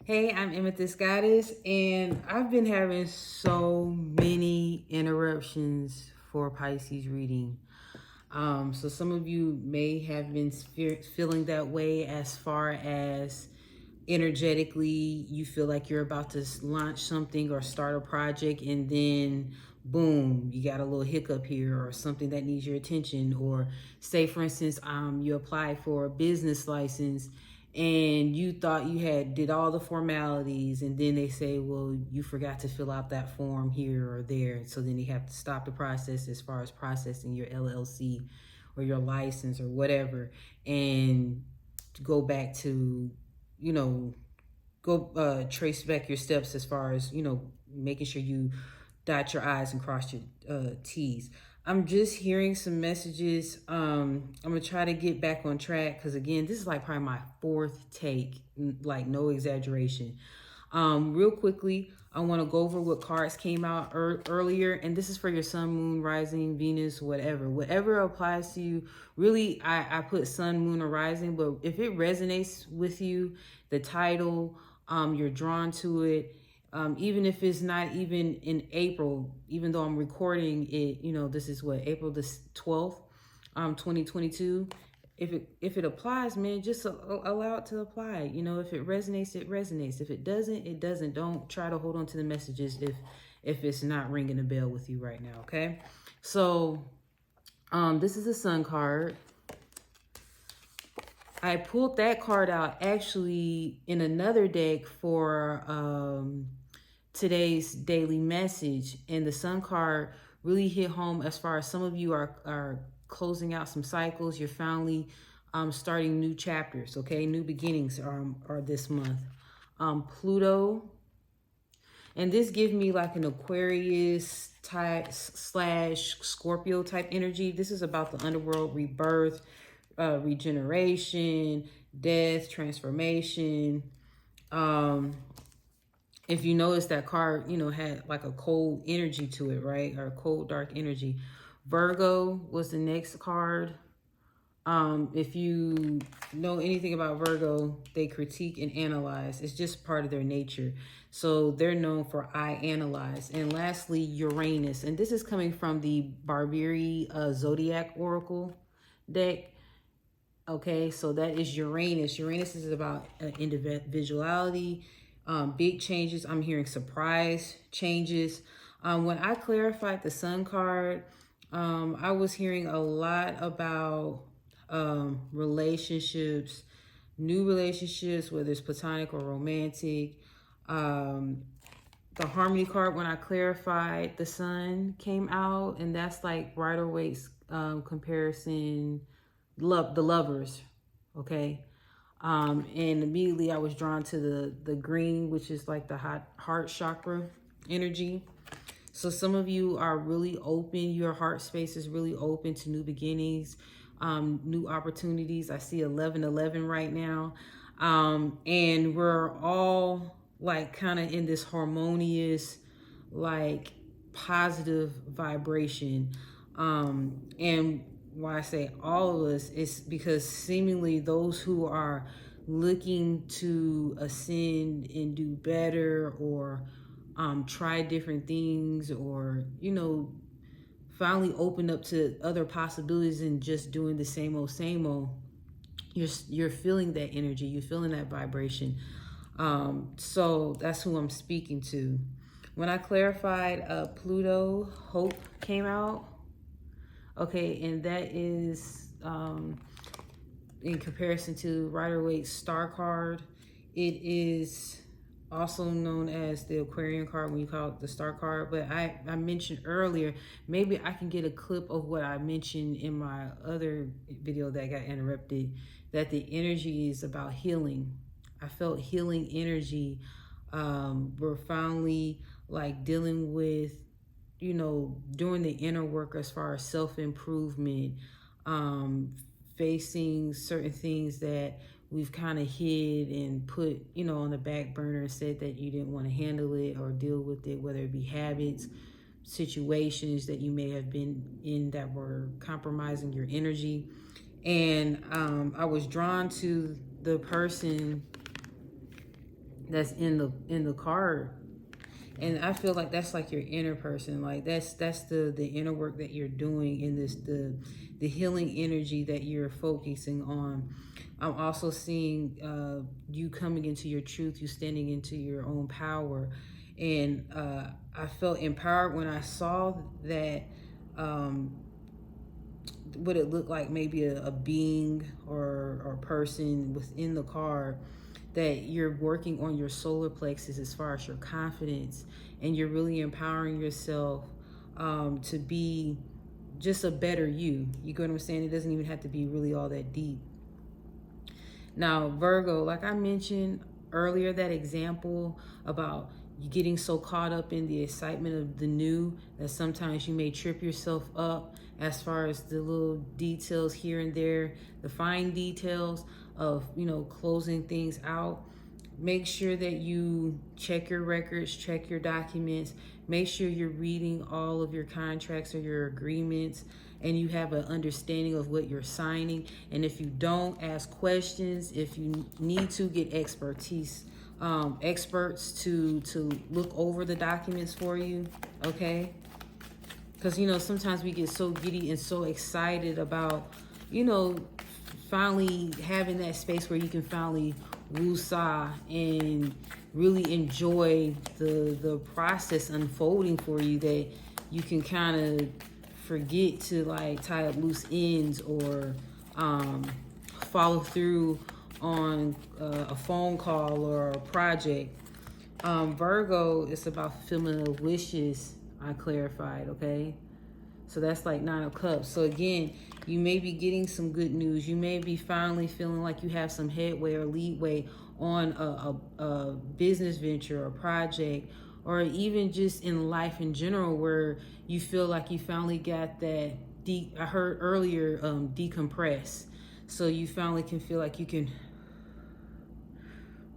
Hey, I'm Amethyst Goddess, and I've been having so many interruptions for Pisces reading. So some of you may have been feeling that way as far as energetically you feel like you're about to launch something or start a project, and then boom, you got a little hiccup here or something that needs your attention. Or say for instance, you applied for a business license and you thought you had did all the formalities, and then they say, well, you forgot to fill out that form here or there, so then you have to stop the process as far as processing your LLC or your license or whatever, and go back to, you know, go trace back your steps as far as, making sure you dot your I's and cross your T's. I'm just hearing some messages. I'm gonna try to get back on track because again, this is like probably my fourth take, like no exaggeration. Real quickly, I want to go over what cards came out earlier, and this is for your sun, moon, rising, Venus, whatever applies to you. Really, I put sun, moon, or rising, but if it resonates with you, the title, you're drawn to it. Even if it's not even in April, even though I'm recording it, this is what, April the 12th, 2022. If it applies, man, just allow it to apply. If it resonates, it resonates. If it doesn't, it doesn't. Don't try to hold on to the messages if it's not ringing a bell with you right now, okay? So, this is a sun card. I pulled that card out actually in another deck for today's daily message, and the sun card really hit home as far as some of you are closing out some cycles. You're finally starting new chapters, okay? New beginnings are this month. Pluto, and this gives me like an Aquarius type / Scorpio type energy. This is about the underworld, rebirth, regeneration, death, transformation. If you notice, that card, had like a cold energy to it, right? Or cold, dark energy. Virgo was the next card. If you know anything about Virgo, they critique and analyze. It's just part of their nature. So they're known for I analyze. And lastly, Uranus. And this is coming from the Barberi Zodiac Oracle deck. Okay, so that is Uranus. Uranus is about individuality, big changes. I'm hearing surprise changes. When I clarified the sun card, I was hearing a lot about relationships, new relationships, whether it's platonic or romantic. The harmony card, when I clarified the sun, came out, and that's like Rider-Waite's comparison, the lovers, okay? And immediately I was drawn to the green, which is like the heart chakra energy. So some of you are really open. Your heart space is really open to new beginnings, new opportunities. I see 1111 right now. And we're all like kind of in this harmonious, like positive vibration. And why I say all of us is because seemingly those who are looking to ascend and do better, or try different things, or finally open up to other possibilities and just doing the same old, you're feeling that energy, you're feeling that vibration. So that's who I'm speaking to. When I clarified Pluto, Hope came out. Okay, and that is in comparison to Rider-Waite's star card. It is also known as the Aquarian card when you call it the star card. But I mentioned earlier, maybe I can get a clip of what I mentioned in my other video that got interrupted, that the energy is about healing. I felt healing energy. We're finally like dealing with, doing the inner work as far as self-improvement, facing certain things that we've kind of hid and put, on the back burner, and said that you didn't want to handle it or deal with it, whether it be habits, situations that you may have been in that were compromising your energy. And I was drawn to the person that's in the card. And I feel like that's like your inner person. Like that's the inner work that you're doing in this, the healing energy that you're focusing on. I'm also seeing you coming into your truth, you standing into your own power. And I felt empowered when I saw that, what it looked like, maybe a being or person within the card, that you're working on your solar plexus as far as your confidence, and you're really empowering yourself to be just a better you. You get what I'm saying? It doesn't even have to be really all that deep. Now, Virgo, like I mentioned earlier, that example about you getting so caught up in the excitement of the new that sometimes you may trip yourself up as far as the little details here and there, the fine details of, closing things out. Make sure that you check your records, check your documents, make sure you're reading all of your contracts or your agreements, and you have an understanding of what you're signing. And if you don't, ask questions. If you need to, get experts to look over the documents for you, okay? Because, sometimes we get so giddy and so excited about, finally having that space where you can finally woosah and really enjoy the process unfolding for you, that you can kind of forget to like tie up loose ends or follow through on a phone call or a project. Virgo is about fulfillment of wishes, I clarified, okay? So that's like 9 of Cups. So again, you may be getting some good news. You may be finally feeling like you have some headway or leadway on a business venture or project, or even just in life in general, where you feel like you finally got that, I heard earlier, decompress. So you finally can feel like you can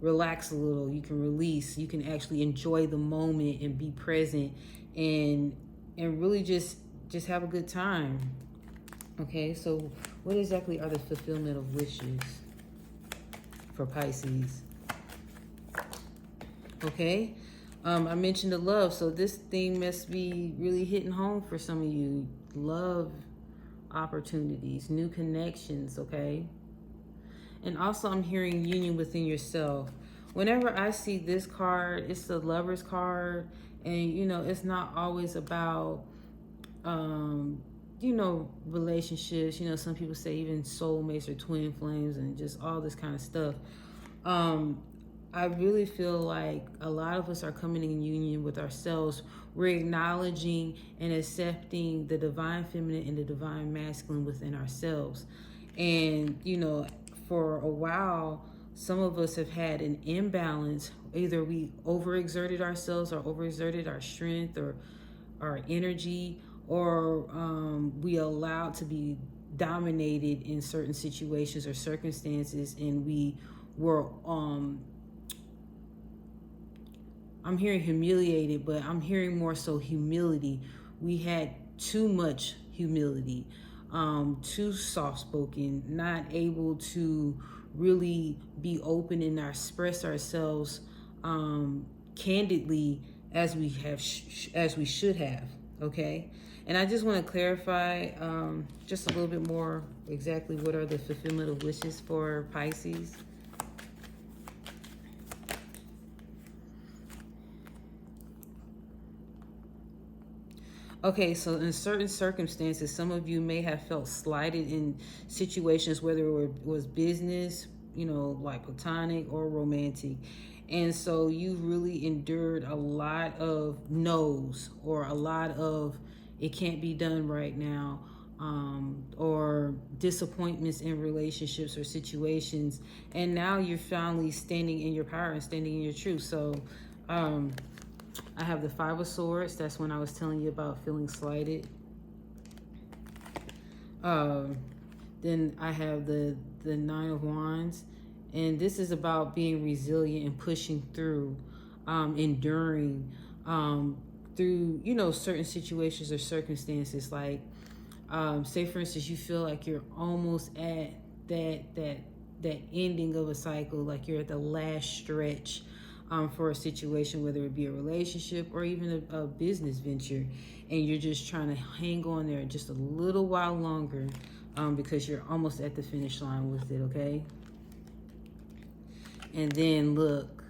relax a little, you can release, you can actually enjoy the moment and be present and really just have a good time. Okay, so what exactly are the fulfillment of wishes for Pisces? Okay, I mentioned the love, so this thing must be really hitting home for some of you. Love opportunities, new connections, okay? And also I'm hearing union within yourself. Whenever I see this card, it's the Lover's card, and it's not always about relationships. Some people say even soulmates or twin flames and just all this kind of stuff. I really feel like a lot of us are coming in union with ourselves. We're acknowledging and accepting the divine feminine and the divine masculine within ourselves. And, for a while, some of us have had an imbalance. Either we overexerted ourselves or overexerted our strength or our energy, or we allowed to be dominated in certain situations or circumstances, and we were I'm hearing humiliated, but I'm hearing more so humility. We had too much humility, too soft-spoken, not able to really be open and express ourselves candidly as we have as we should have. Okay, and I just want to clarify just a little bit more exactly what are the fulfillment of wishes for Pisces. Okay, so in certain circumstances, some of you may have felt slighted in situations, whether it was business, like platonic or romantic. And so you really endured a lot of no's, or a lot of it can't be done right now, or disappointments in relationships or situations. And now you're finally standing in your power and standing in your truth. So, I have the 5 of Swords. That's when I was telling you about feeling slighted. Then I have the 9 of Wands. And this is about being resilient and pushing through, enduring through, certain situations or circumstances. Like, say, for instance, you feel like you're almost at that ending of a cycle, like you're at the last stretch. for a situation, whether it be a relationship or even a business venture, and you're just trying to hang on there just a little while longer, because you're almost at the finish line with it, okay? And then look,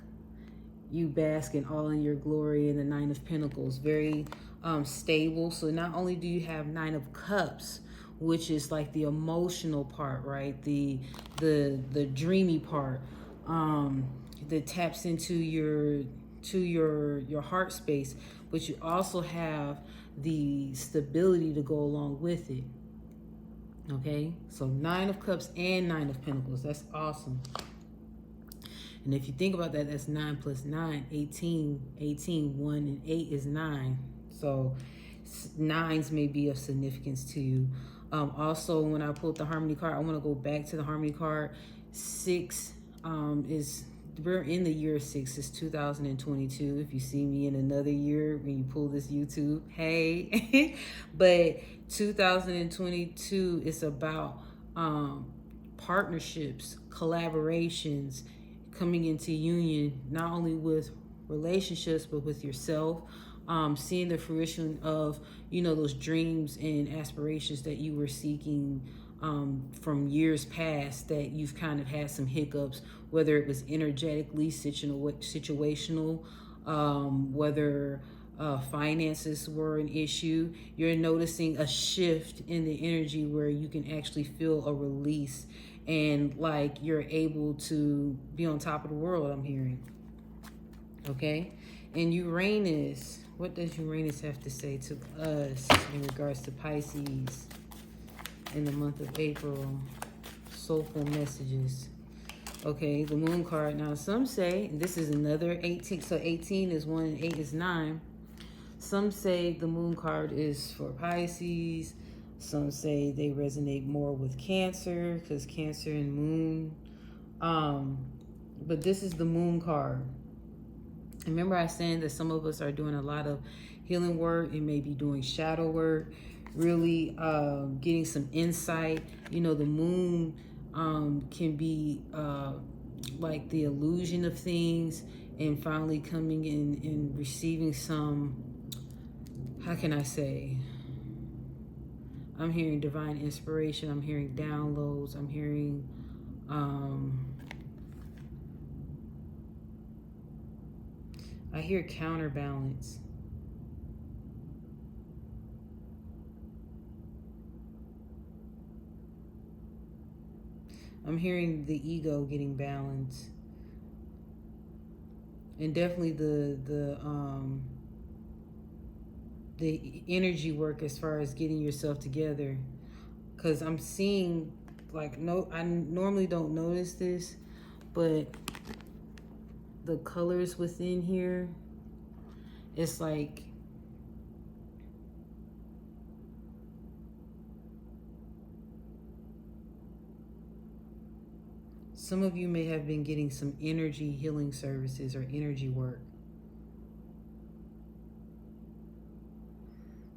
you bask in all in your glory in the Nine of Pentacles, very stable. So not only do you have Nine of Cups, which is like the emotional part, right? The dreamy part, that taps into your heart space, but you also have the stability to go along with it. Okay, so Nine of Cups and Nine of Pentacles. That's awesome. And if you think about that, that's 9 plus 9, 18. 18, 1 and 8 is 9. So nines may be of significance to you. Also, when I pulled the Harmony card, I want to go back to the Harmony card. 6 is, we're in the year 6. It's 2022. If you see me in another year when you pull this YouTube, hey. But 2022 is about partnerships, collaborations, coming into union, not only with relationships, but with yourself, seeing the fruition of, those dreams and aspirations that you were seeking from years past, that you've kind of had some hiccups, whether it was energetically, situational, whether finances were an issue. You're noticing a shift in the energy where you can actually feel a release, and like you're able to be on top of the world, I'm hearing. Okay? And Uranus, what does Uranus have to say to us in regards to Pisces in the month of April? Soulful messages. Okay, the Moon card. Now, some say, this is another 18. So 18 is 1 and 8 is 9. Some say the Moon card is for Pisces. Some say they resonate more with Cancer, because Cancer and Moon. But this is the Moon card. Remember I said that some of us are doing a lot of healing work. It may be doing shadow work, really getting some insight. The Moon can be like the illusion of things, and finally coming in and receiving some, how can I say, I'm hearing divine inspiration, I'm hearing downloads, I'm hearing I hear counterbalance. I'm hearing the ego getting balanced. And definitely the energy work as far as getting yourself together. Because I'm seeing, like, I normally don't notice this, but the colors within here, it's like some of you may have been getting some energy healing services or energy work.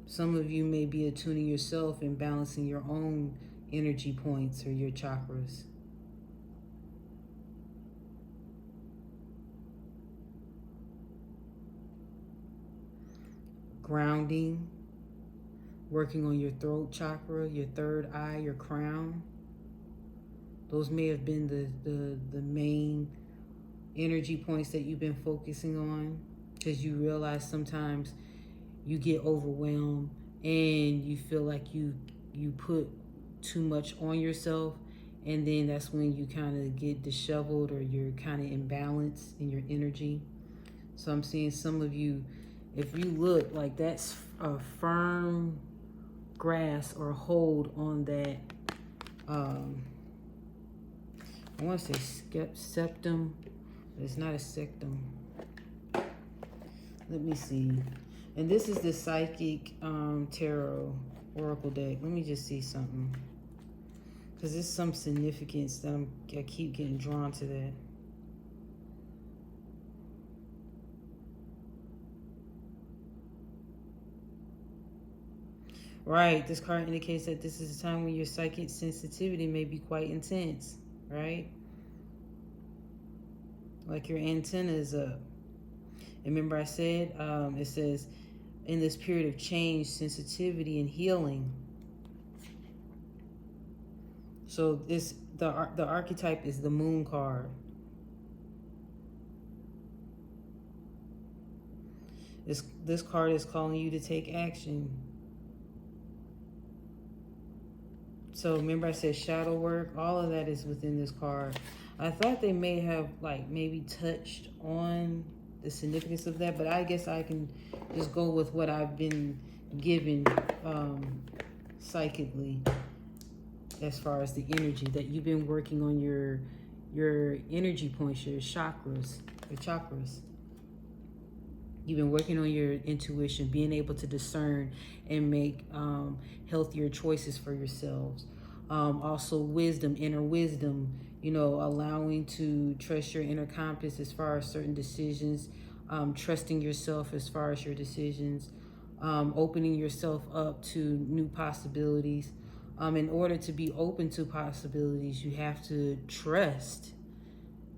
Some of you may be attuning yourself and balancing your own energy points or your chakras. Grounding, working on your throat chakra, your third eye, your crown. Those may have been the main energy points that you've been focusing on, because you realize sometimes you get overwhelmed and you feel like you put too much on yourself, and then that's when you kind of get disheveled, or you're kind of imbalanced in your energy. So I'm seeing some of you, if you look, like that's a firm grasp or hold on that, I want to say septum, but it's not a sectum. Let me see. And this is the Psychic Tarot Oracle deck. Let me just see something, because there's some significance that I keep getting drawn to that. Right, this card indicates that this is a time when your psychic sensitivity may be quite intense, right? Like your antenna is up. And remember I said, it says, in this period of change, sensitivity, and healing. So the archetype is the Moon card. This card is calling you to take action. So remember I said shadow work, all of that is within this card. I thought they may have maybe touched on the significance of that, but I guess I can just go with what I've been given psychically, as far as the energy that you've been working on, your energy points, your chakras. You've been working on your intuition, being able to discern and make healthier choices for yourselves. Also wisdom, inner wisdom, allowing to trust your inner compass as far as certain decisions, trusting yourself as far as your decisions, opening yourself up to new possibilities. In order to be open to possibilities, you have to trust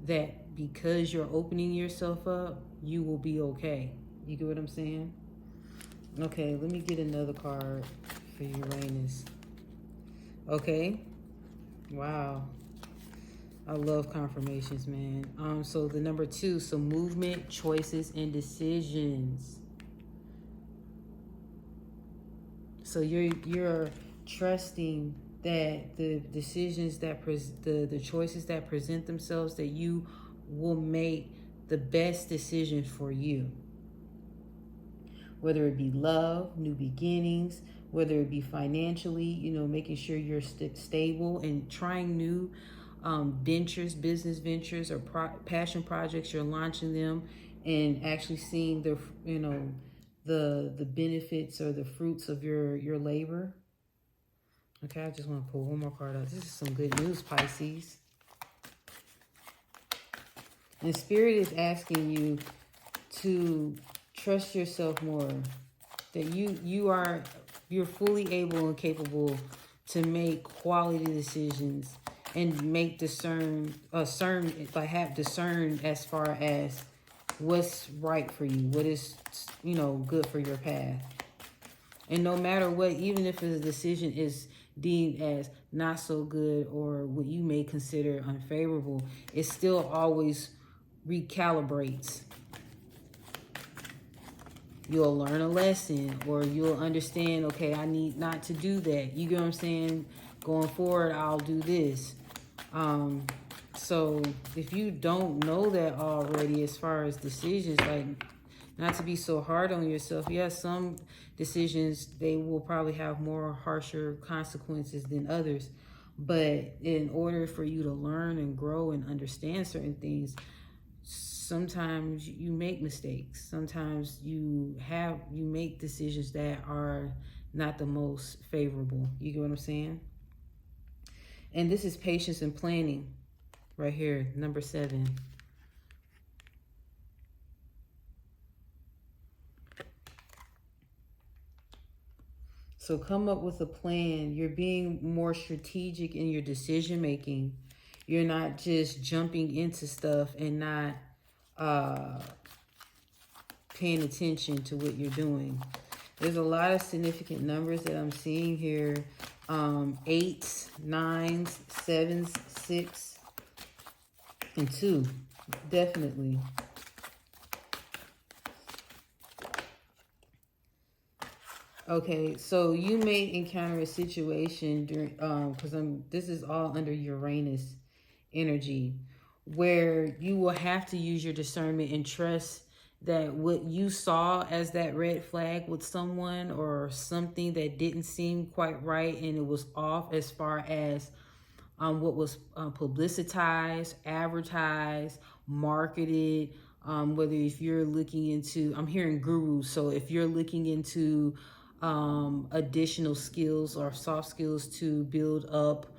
that because you're opening yourself up, you will be okay. You get what I'm saying? Okay, let me get another card for Uranus. Okay. Wow. I love confirmations, man. So the number 2, so movement, choices, and decisions. So you're trusting that the decisions that the choices that present themselves, that you will make the best decision for you. Whether it be love, new beginnings, whether it be financially, making sure you're stable and trying new ventures, business ventures, or passion projects, you're launching them and actually seeing the benefits or the fruits of your labor. Okay, I just want to pull one more card out. This is some good news, Pisces. And Spirit is asking you to trust yourself more. That you're fully able and capable to make quality decisions and make discern as far as what's right for you, what is good for your path. And no matter what, even if a decision is deemed as not so good or what you may consider unfavorable, it still always recalibrates. You'll learn a lesson, or you'll understand, okay, I need not to do that. You get what I'm saying? Going forward, I'll do this. So if you don't know that already, as far as decisions, not to be so hard on yourself. Yes, some decisions, they will probably have more harsher consequences than others. But in order for you to learn and grow and understand certain things, sometimes you make mistakes. Sometimes you make decisions that are not the most favorable. You get what I'm saying? And this is patience and planning right here, number 7. So come up with a plan. You're being more strategic in your decision making. You're not just jumping into stuff and not paying attention to what you're doing. There's a lot of significant numbers that I'm seeing here. 8s, 9s, 7s, 6, and 2. Definitely. Okay, so you may encounter a situation during because this is all under Uranus energy, where you will have to use your discernment and trust that what you saw as that red flag with someone or something that didn't seem quite right and it was off as far as what was publicized, advertised, marketed, whether if you're looking into, I'm hearing gurus, so if you're looking into additional skills or soft skills to build up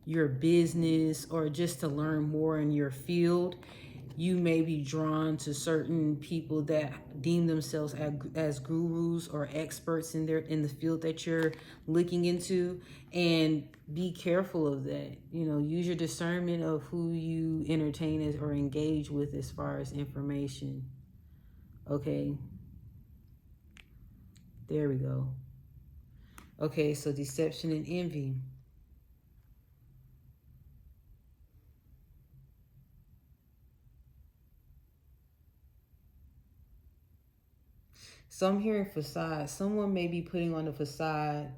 your business or just to learn more in your field, you may be drawn to certain people that deem themselves as gurus or experts in the field that you're looking into, and be careful of that. You know, use your discernment of who you entertain or engage with as far as information. Okay, there we go. Okay, so deception and envy. So I'm hearing facade. Someone may be putting on a facade,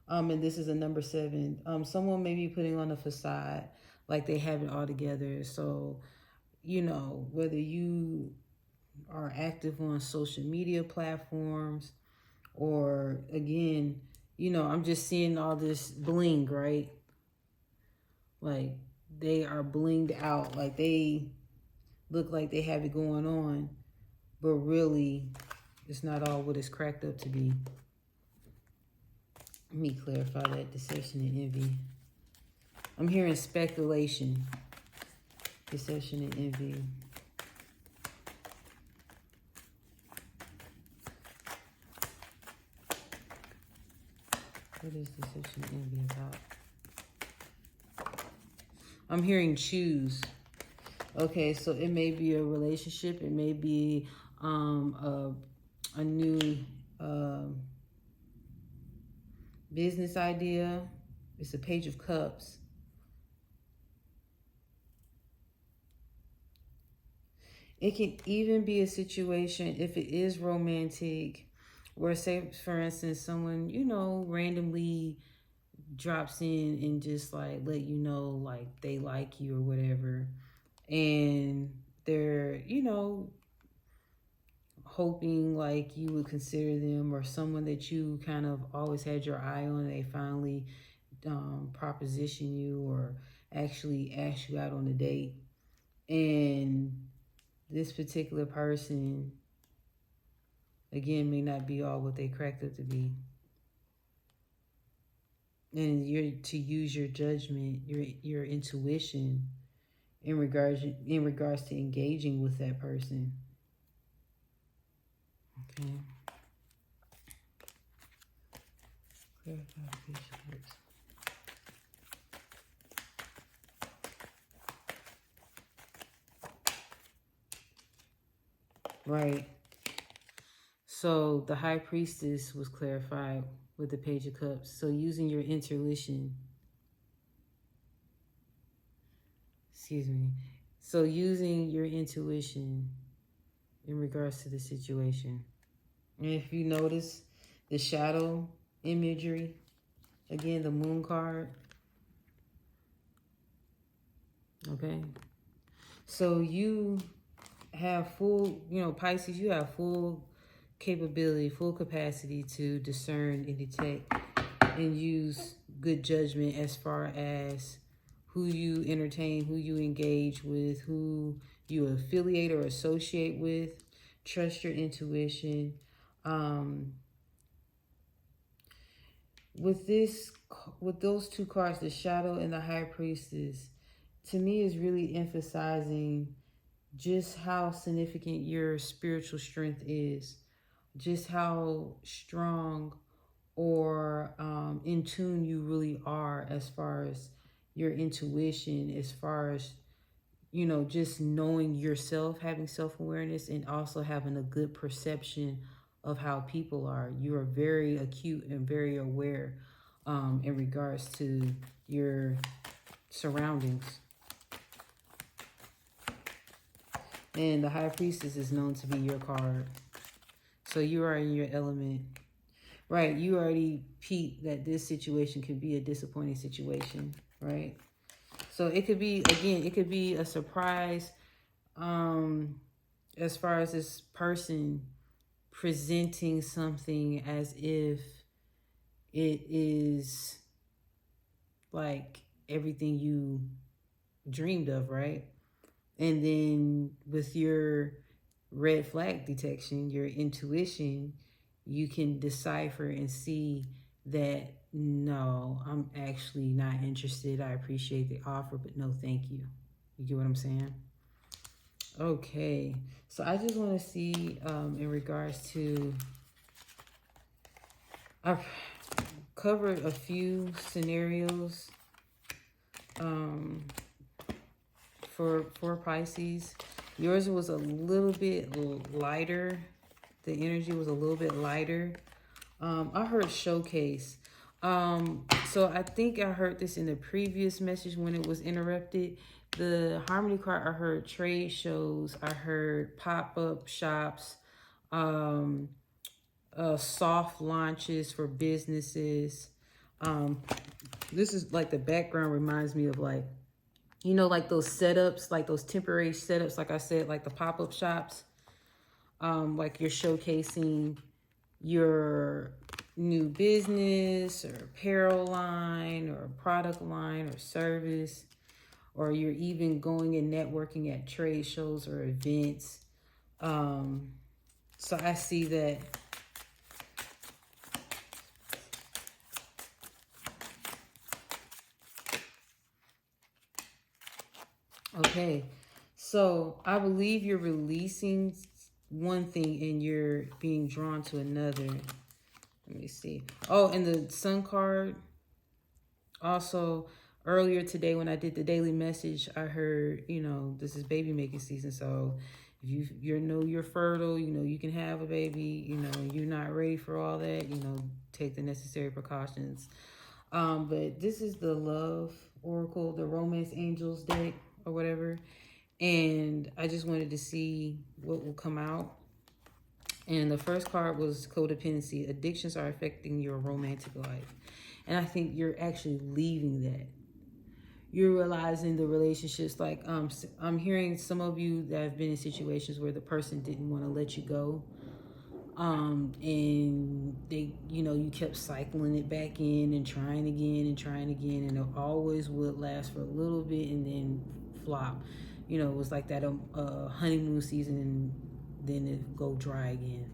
and this is a number 7. Someone may be putting on a facade like they have it all together. So, you know, whether you are active on social media platforms, or again, you know, I'm just seeing all this bling, right? Like they are blinged out, like they look like they have it going on, but really it's not all what it's cracked up to be. Let me clarify that. Deception and envy. I'm hearing speculation. Deception and envy. What is deception and envy about? I'm hearing choose. Okay, so it may be a relationship. It may be a new business idea. It's a Page of Cups. It can even be a situation, if it is romantic, where, say, for instance, someone, you know, randomly drops in and just like let you know like they like you or whatever, and they're, you know, hoping like you would consider them, or someone that you kind of always had your eye on, they finally proposition you or actually ask you out on a date. And this particular person, again, may not be all what they cracked up to be. And you're to use your judgment, your intuition in regards to engaging with that person. Okay. Right. So the High Priestess was clarified with the Page of Cups. So using your intuition. Excuse me. So using your intuition in regards to the situation. And if you notice the shadow imagery, again, the Moon card. Okay. So you have full, you know, Pisces, you have full capability, full capacity to discern and detect and use good judgment as far as who you entertain, who you engage with, who you affiliate or associate with. Trust your intuition. With those two cards, the Shadow and the High Priestess, to me is really emphasizing just how significant your spiritual strength is, just how strong or in tune you really are as far as your intuition, as far as, you know, just knowing yourself, having self-awareness, and also having a good perception of how people are. You are very acute and very aware in regards to your surroundings. And the High Priestess is known to be your card. So you are in your element. Right, you already peeped that this situation could be a disappointing situation, right? So it could be, again, it could be a surprise as far as this person presenting something as if it is like everything you dreamed of, right? And then with your red flag detection, your intuition, you can decipher and see that, no, I'm actually not interested. I appreciate the offer, but no, thank you. You get what I'm saying? Okay, so I just want to see in regards to, I've covered a few scenarios for Pisces. Yours was a little bit lighter. The energy was a little bit lighter. I heard showcase. So I think I heard this in the previous message when it was interrupted. The Harmony card, I heard trade shows. I heard pop-up shops, soft launches for businesses. This is like the background reminds me of like, you know, like those setups, like those temporary setups, like I said, like the pop-up shops. Like you're showcasing your new business or apparel line or product line or service, or you're even going and networking at trade shows or events. So I see that. Okay, so I believe you're releasing one thing and you're being drawn to another. Let me see. Oh, and the Sun card. Also, earlier today when I did the daily message, I heard, you know, this is baby making season. So if you know you're fertile, you know, you can have a baby, you know, you're not ready for all that, you know, take the necessary precautions. But this is the Love Oracle, the Romance Angels deck or whatever. And I just wanted to see what will come out. And the first card was codependency. Addictions are affecting your romantic life. And I think you're actually leaving that. You're realizing the relationships, like I'm hearing some of you that have been in situations where the person didn't want to let you go. And they, you know, you kept cycling it back in and trying again, and it always would last for a little bit and then flop. You know, it was like that honeymoon season and then it go dry again.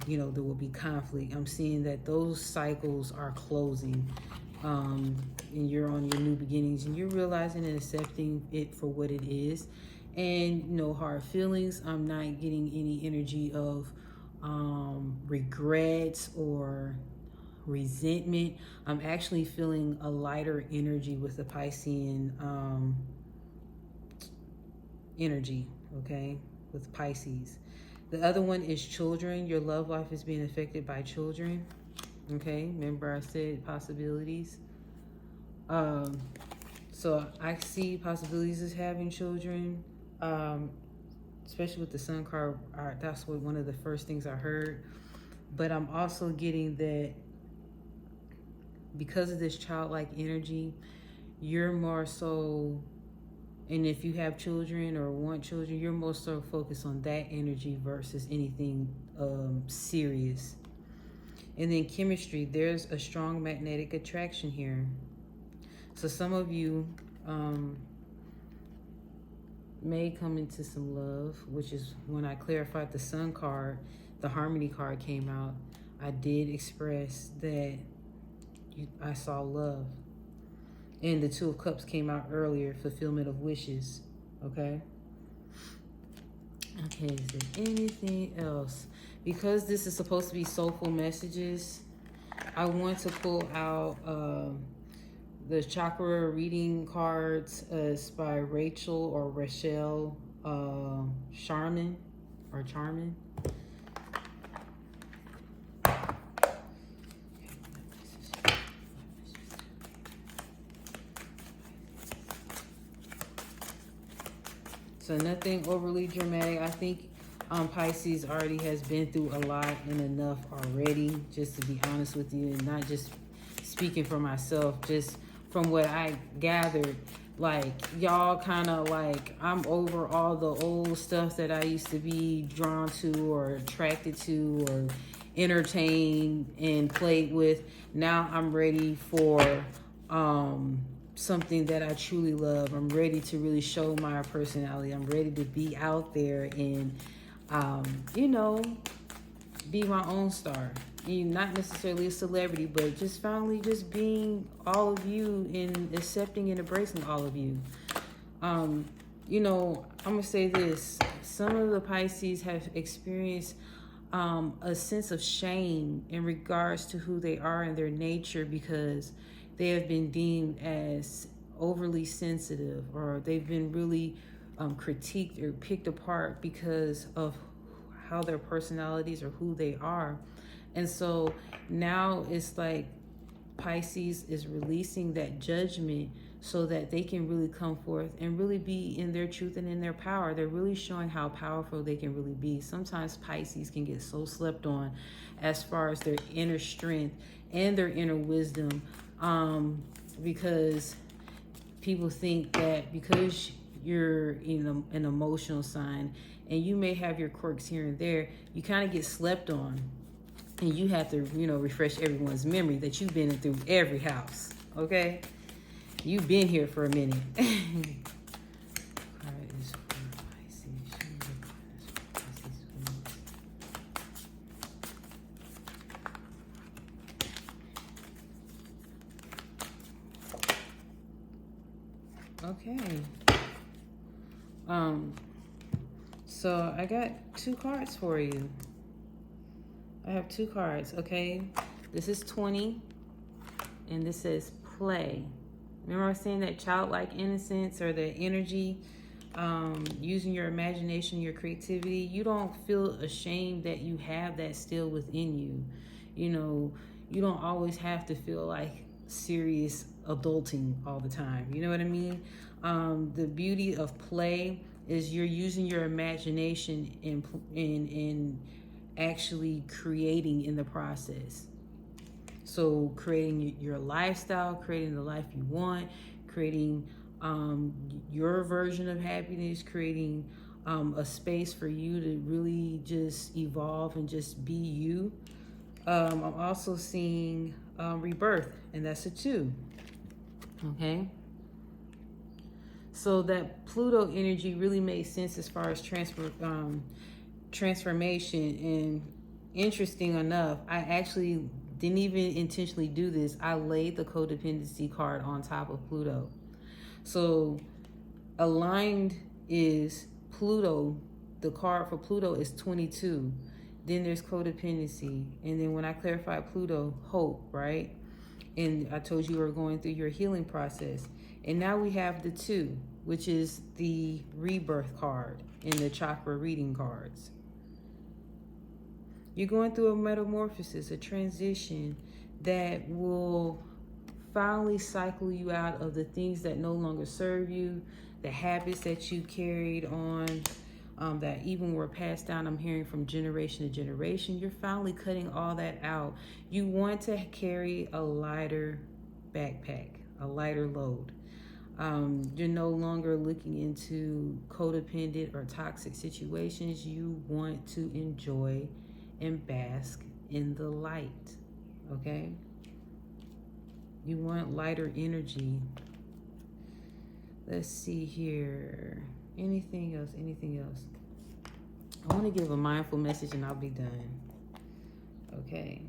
You know, there will be conflict. I'm seeing that those cycles are closing, and you're on your new beginnings, and you're realizing and accepting it for what it is. And no hard feelings. I'm not getting any energy of regrets or resentment. I'm actually feeling a lighter energy with the Piscean energy, okay, with Pisces. The other one is children. Your love life is being affected by children. Okay, remember I said possibilities. So I see possibilities as having children, especially with the Sun card. That's what one of the first things I heard. But I'm also getting that because of this childlike energy, you're more so, and if you have children or want children, you're more so focused on that energy versus anything serious. And then chemistry, there's a strong magnetic attraction here. So some of you may come into some love, which is when I clarified the Sun card, the Harmony card came out. I did express that I saw love. And the Two of Cups came out earlier, fulfillment of wishes. Okay? Okay, is there anything else? Because this is supposed to be soulful messages, I want to pull out the chakra reading cards. It's by Rachel or Rachel Charmin or Charmin. So nothing overly dramatic. I think Pisces already has been through a lot and enough already, just to be honest with you, and not just speaking for myself, just from what I gathered. Like, y'all kind of like, I'm over all the old stuff that I used to be drawn to or attracted to or entertained and played with. Now I'm ready for something that I truly love. I'm ready to really show my personality. I'm ready to be out there and, you know, be my own star. Not necessarily a celebrity, but just finally just being all of you and accepting and embracing all of you. you know, I'm going to say this. Some of the Pisces have experienced a sense of shame in regards to who they are and their nature, because they have been deemed as overly sensitive, or they've been really critiqued or picked apart because of how their personalities or who they are. And so now it's like Pisces is releasing that judgment so that they can really come forth and really be in their truth and in their power. They're really showing how powerful they can really be. Sometimes Pisces can get so slept on as far as their inner strength and their inner wisdom, because people think that because you're an emotional sign and you may have your quirks here and there, you kind of get slept on. And you have to, refresh everyone's memory that you've been through every house, okay? You've been here for a minute. Okay. So I got 2 cards for you. I have 2 cards, okay? This is 20, and this says play. Remember I was saying that childlike innocence or the energy, using your imagination, your creativity. You don't feel ashamed that you have that still within you. You don't always have to feel like serious adulting all the time. You know what I mean? The beauty of play is you're using your imagination in actually creating in the process. So creating your lifestyle, creating the life you want, creating your version of happiness, creating a space for you to really just evolve and just be you. I'm also seeing rebirth, and that's a 2. Okay. So that Pluto energy really made sense as far as transformation. And interesting enough, I actually didn't even intentionally do this. I laid the codependency card on top of Pluto. So aligned is Pluto. The card for Pluto is 22. Then there's codependency. And then when I clarified Pluto, hope, right? And I told you we're going through your healing process. And now we have the 2, which is the rebirth card in the chakra reading cards. You're going through a metamorphosis, a transition that will finally cycle you out of the things that no longer serve you, the habits that you carried on, that even were passed down, I'm hearing from generation to generation. You're finally cutting all that out. You want to carry a lighter backpack, a lighter load. You're no longer looking into codependent or toxic situations. You want to enjoy and bask in the light, okay? You want lighter energy. Let's see here. Anything else? I want to give a mindful message and I'll be done. Okay.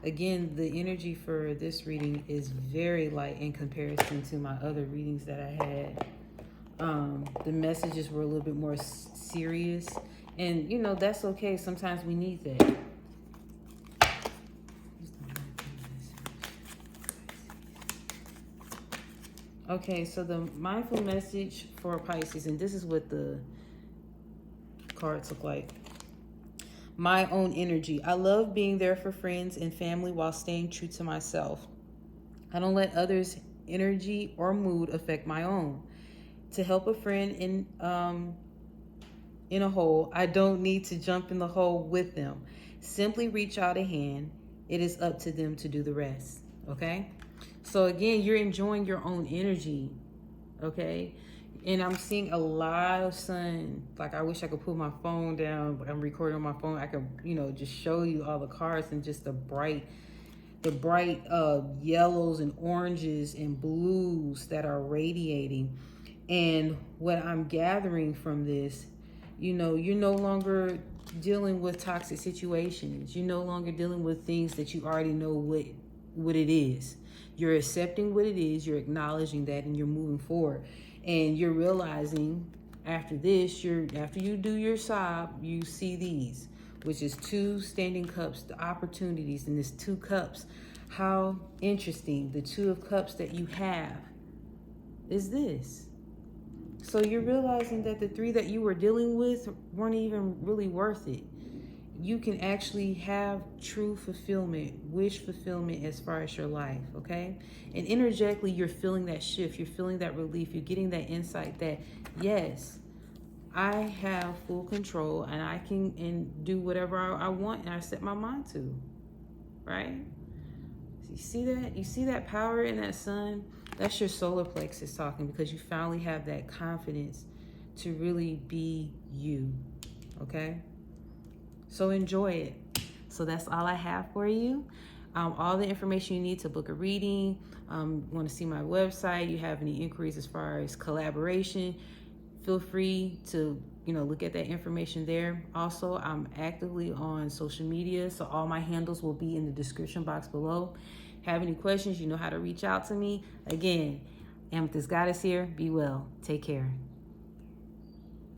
Again, the energy for this reading is very light in comparison to my other readings that I had. The messages were a little bit more serious. And, that's okay. Sometimes we need that. Okay, so the mindful message for Pisces, and this is what the cards look like. My own energy. I love being there for friends and family while staying true to myself. I don't let others' energy or mood affect my own. To help a friend in a hole, I don't need to jump in the hole with them. Simply reach out a hand. It is up to them to do the rest. Okay? So again, you're enjoying your own energy. Okay? And I'm seeing a lot of sun. Like, I wish I could put my phone down, but I'm recording on my phone. I could, just show you all the cards and just the bright yellows and oranges and blues that are radiating. And what I'm gathering from this, you're no longer dealing with toxic situations. You're no longer dealing with things that you already know what it is. You're accepting what it is, you're acknowledging that, and you're moving forward. And you're realizing after this, after you do your sob, you see these, which is 2 standing cups, the opportunities, and this 2 cups. How interesting. The 2 of cups that you have is this. So you're realizing that the 3 that you were dealing with weren't even really worth it. You can actually have true fulfillment, wish fulfillment as far as your life, okay? And energetically, you're feeling that shift. You're feeling that relief. You're getting that insight that, yes, I have full control and I can do whatever I want and I set my mind to, right? So you see that? You see that power in that sun? That's your solar plexus talking, because you finally have that confidence to really be you, okay? So enjoy it. So that's all I have for you. All the information you need to book a reading, want to see my website, you have any inquiries as far as collaboration, feel free to look at that information there. Also, I'm actively on social media, so all my handles will be in the description box below. Have any questions, you know how to reach out to me. Again, Amethyst Goddess here. Be well. Take care.